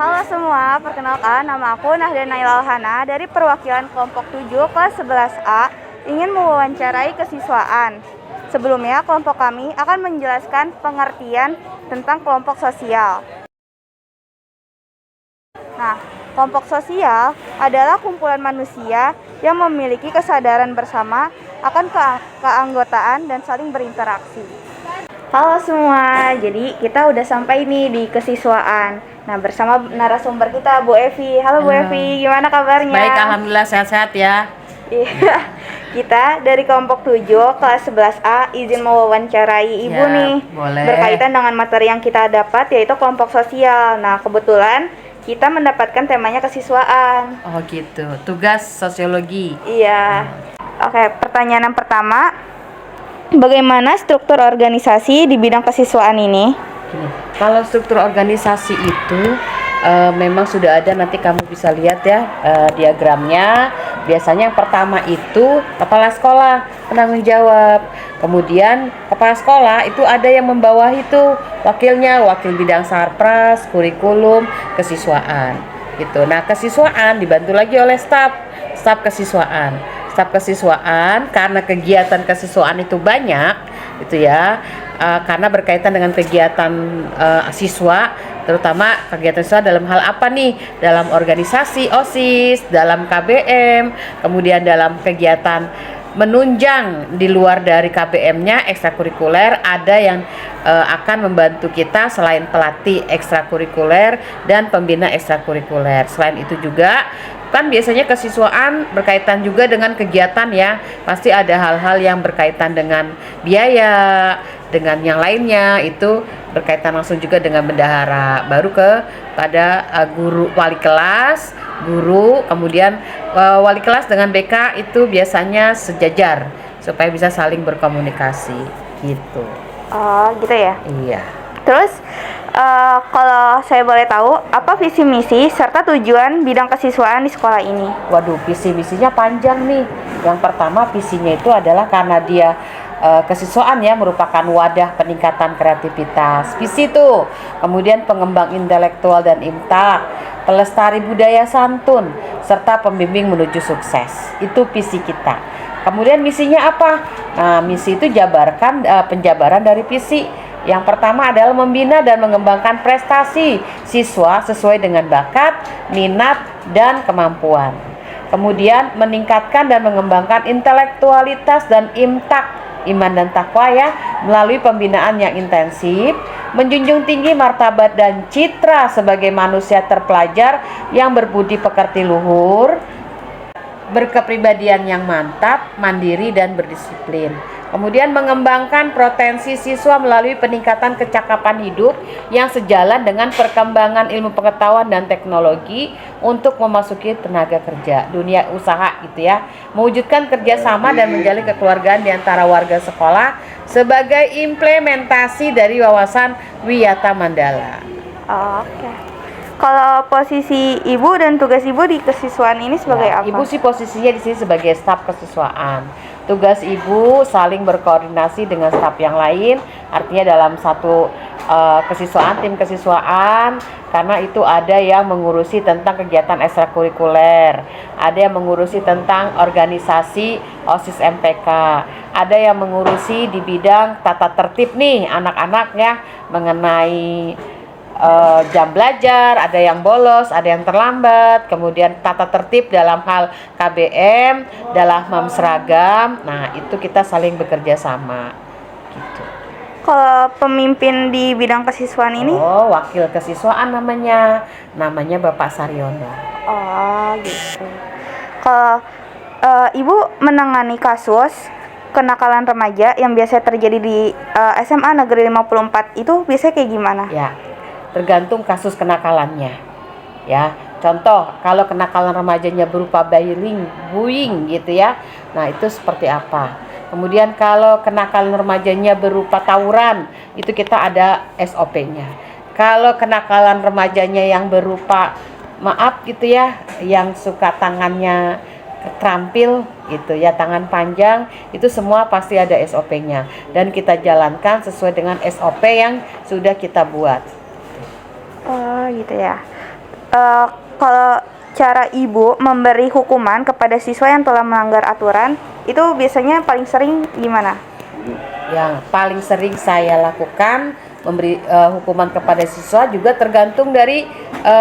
Halo semua, perkenalkan nama aku Nahda Naila Alhana dari perwakilan kelompok 7 kelas 11A ingin mewawancarai kesiswaan. Sebelumnya, kelompok kami akan menjelaskan pengertian tentang kelompok sosial. Nah, kelompok sosial adalah kumpulan manusia yang memiliki kesadaran bersama akan keanggotaan dan saling berinteraksi. Halo semua, jadi kita udah sampai nih di kesiswaan. Nah, bersama narasumber kita Bu Evi. Halo Bu Evi, gimana kabarnya? Baik, alhamdulillah sehat-sehat ya. Iya, kita dari kelompok 7 kelas 11A izin mewawancarai Ibu Ya, nih. boleh. Berkaitan dengan materi yang kita dapat yaitu kelompok sosial. Nah, kebetulan kita mendapatkan temanya kesiswaan. Oh gitu, tugas sosiologi. Iya. Oke, pertanyaan yang pertama, bagaimana struktur organisasi di bidang kesiswaan ini? Gini, kalau struktur organisasi itu memang sudah ada, nanti kamu bisa lihat ya diagramnya. Biasanya yang pertama itu kepala sekolah penanggung jawab. Kemudian kepala sekolah itu ada yang membawahi itu wakilnya, wakil bidang sarpras, kurikulum, kesiswaan gitu. Nah, kesiswaan dibantu lagi oleh staf kesiswaan. Staf kesiswaan karena kegiatan kesiswaan itu banyak gitu ya. Karena berkaitan dengan kegiatan siswa, terutama kegiatan siswa dalam hal apa nih? Dalam organisasi OSIS, dalam KBM, kemudian dalam kegiatan menunjang di luar dari KBM-nya, ekstrakurikuler, ada yang akan membantu kita selain pelatih ekstrakurikuler dan pembina ekstrakurikuler. Selain itu juga kan biasanya kesiswaan berkaitan juga dengan kegiatan ya, pasti ada hal-hal yang berkaitan dengan biaya, dengan yang lainnya itu berkaitan langsung juga dengan bendahara, baru pada guru, wali kelas, guru, kemudian wali kelas dengan BK itu biasanya sejajar supaya bisa saling berkomunikasi gitu. Oh, gitu ya. Iya. Terus kalau saya boleh tahu, apa visi misi serta tujuan bidang kesiswaan di sekolah ini? Waduh, visi misinya panjang nih. Yang pertama, visinya itu adalah karena dia kesiswaan ya, merupakan wadah peningkatan kreativitas. Visi itu, kemudian pengembang intelektual dan imtak, pelestari budaya santun, serta pembimbing menuju sukses. Itu visi kita. Kemudian misinya apa? Nah, misi itu jabarkan penjabaran dari visi. Yang pertama adalah membina dan mengembangkan prestasi siswa sesuai dengan bakat, minat, dan kemampuan. Kemudian meningkatkan dan mengembangkan intelektualitas dan imtak, iman dan takwa ya, melalui pembinaan yang intensif, menjunjung tinggi martabat dan citra sebagai manusia terpelajar yang berbudi pekerti luhur, berkepribadian yang mantap, mandiri, dan berdisiplin. Kemudian mengembangkan potensi siswa melalui peningkatan kecakapan hidup yang sejalan dengan perkembangan ilmu pengetahuan dan teknologi untuk memasuki tenaga kerja, dunia usaha gitu ya. Mewujudkan kerjasama dan menjalin kekeluargaan di antara warga sekolah sebagai implementasi dari wawasan Wiyata Mandala. Oke. Kalau posisi Ibu dan tugas Ibu di kesiswaan ini sebagai apa? Ibu sih posisinya di sini sebagai staf kesiswaan. Tugas Ibu saling berkoordinasi dengan staf yang lain, artinya dalam satu kesiswaan, tim kesiswaan, karena itu ada yang mengurusi tentang kegiatan ekstrakurikuler, ada yang mengurusi tentang organisasi OSIS MPK, ada yang mengurusi di bidang tata tertib nih anak-anak ya, mengenai jam belajar, ada yang bolos, ada yang terlambat, kemudian tata tertib dalam hal KBM, dalam hal seragam. Nah, itu kita saling bekerja sama gitu. Kalau pemimpin di bidang kesiswaan ini? Oh, wakil kesiswaan namanya Bapak Saryono. Oh, gitu. Kalau Ibu menangani kasus kenakalan remaja yang biasa terjadi di SMA Negeri 54 itu biasanya kayak gimana? Ya, tergantung kasus kenakalannya ya. Contoh, kalau kenakalan remajanya berupa bullying gitu ya, nah itu seperti apa. Kemudian kalau kenakalan remajanya berupa tawuran, itu kita ada SOP-nya. Kalau kenakalan remajanya yang berupa maaf gitu ya, yang suka tangannya terampil gitu ya, tangan panjang, itu semua pasti ada SOP-nya dan kita jalankan sesuai dengan SOP yang sudah kita buat. Oh, gitu ya. kalau cara ibu memberi hukuman kepada siswa yang telah melanggar aturan itu biasanya paling sering gimana? Yang paling sering saya lakukan memberi hukuman kepada siswa juga tergantung dari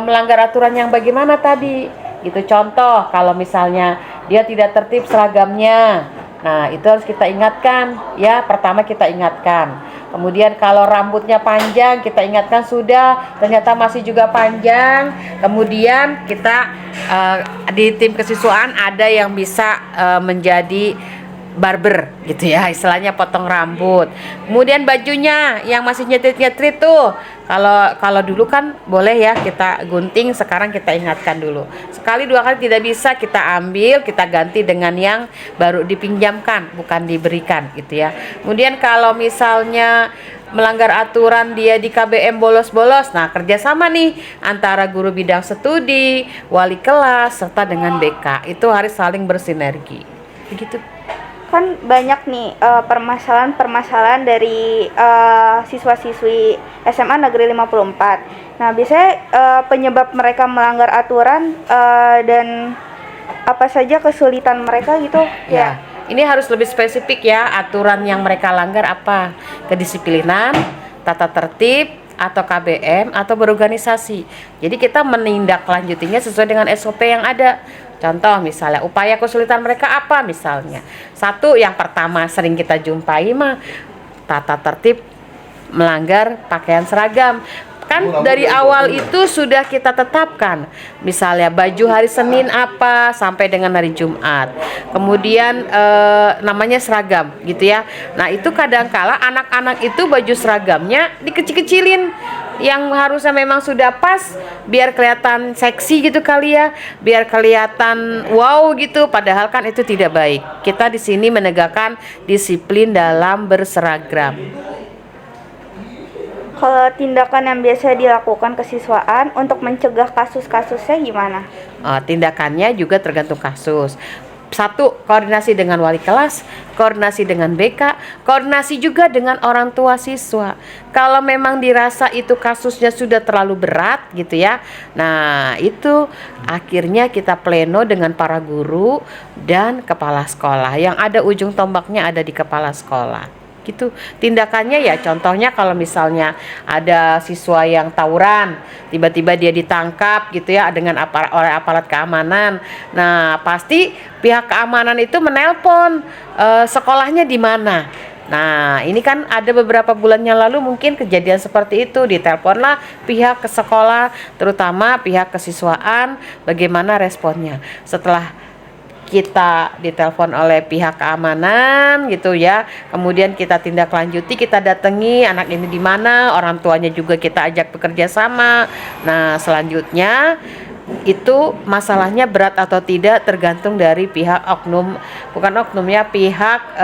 melanggar aturan yang bagaimana tadi. Itu contoh kalau misalnya dia tidak tertib seragamnya. Nah, itu harus kita ingatkan ya. Pertama kita ingatkan. Kemudian kalau rambutnya panjang kita ingatkan sudah, ternyata masih juga panjang. Kemudian kita di tim kesiswaan ada yang bisa menjadi barber gitu ya, istilahnya potong rambut. Kemudian bajunya yang masih nyetrit-nyetrit tuh, kalau dulu kan boleh ya kita gunting, sekarang kita ingatkan dulu. Sekali dua kali tidak bisa, kita ambil, kita ganti dengan yang baru dipinjamkan, bukan diberikan gitu ya. Kemudian kalau misalnya melanggar aturan dia di KBM bolos-bolos, nah kerjasama nih antara guru bidang studi, wali kelas, serta dengan BK, itu harus saling bersinergi begitu. Kan banyak nih permasalahan-permasalahan dari siswa-siswi SMA Negeri 54. Nah, biasanya penyebab mereka melanggar aturan dan apa saja kesulitan mereka gitu Ya, ini harus lebih spesifik ya, aturan yang mereka langgar apa? Kedisiplinan, tata tertib, atau KBM, atau berorganisasi. Jadi kita menindaklanjutinya sesuai dengan SOP yang ada. Contoh misalnya upaya kesulitan mereka apa misalnya. Satu, yang pertama sering kita jumpai mah tata tertib melanggar pakaian seragam. Kan dari awal itu sudah kita tetapkan. Misalnya baju hari Senin apa sampai dengan hari Jumat. Kemudian namanya seragam gitu ya. Nah, itu kadangkala anak-anak itu baju seragamnya dikecil-kecilin. Yang harusnya memang sudah pas biar kelihatan seksi gitu kali ya, biar kelihatan wow gitu, padahal kan itu tidak baik. Kita di sini menegakkan disiplin dalam berseragam. Kalau tindakan yang biasa dilakukan kesiswaan untuk mencegah kasus-kasusnya gimana? Tindakannya juga tergantung kasus. Satu, koordinasi dengan wali kelas, koordinasi dengan BK, koordinasi juga dengan orang tua siswa. Kalau memang dirasa itu kasusnya sudah terlalu berat gitu ya, nah itu akhirnya kita pleno dengan para guru dan kepala sekolah. Yang ada ujung tombaknya ada di kepala sekolah. Gitu tindakannya ya, contohnya kalau misalnya ada siswa yang tawuran, tiba-tiba dia ditangkap gitu ya dengan oleh aparat keamanan. Nah, pasti pihak keamanan itu menelpon sekolahnya di mana. Nah, ini kan ada beberapa bulan yang lalu mungkin kejadian seperti itu, diteleponlah pihak ke sekolah, terutama pihak kesiswaan, bagaimana responnya. Setelah kita ditelepon oleh pihak keamanan gitu ya, kemudian kita tindak lanjuti, kita datangi anak ini di mana, orang tuanya juga kita ajak bekerja sama. Nah, selanjutnya itu masalahnya berat atau tidak tergantung dari pihak oknum, bukan oknumnya, pihak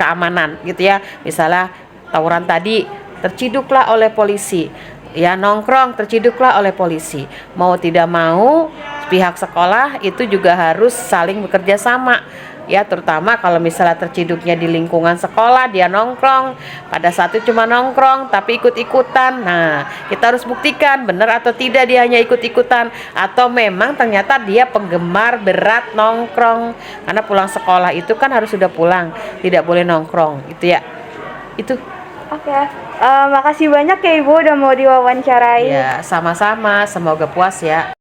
keamanan gitu ya. Misalnya tawuran tadi terciduklah oleh polisi ya, nongkrong terciduklah oleh polisi, mau tidak mau pihak sekolah itu juga harus saling bekerja sama ya, terutama kalau misalnya terciduknya di lingkungan sekolah, dia nongkrong, pada saat itu cuma nongkrong tapi ikut-ikutan. Nah, kita harus buktikan benar atau tidak dia hanya ikut-ikutan atau memang ternyata dia penggemar berat nongkrong, karena pulang sekolah itu kan harus sudah pulang, tidak boleh nongkrong itu ya. Itu. Oke. Makasih banyak ya Ibu udah mau diwawancarai. Ya, sama-sama, semoga puas ya.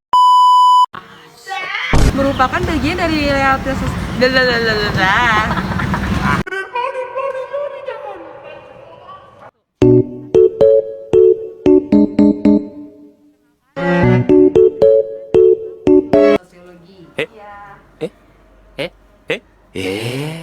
Merupakan bagian dari realitas eh, eh, eh, eh, eh.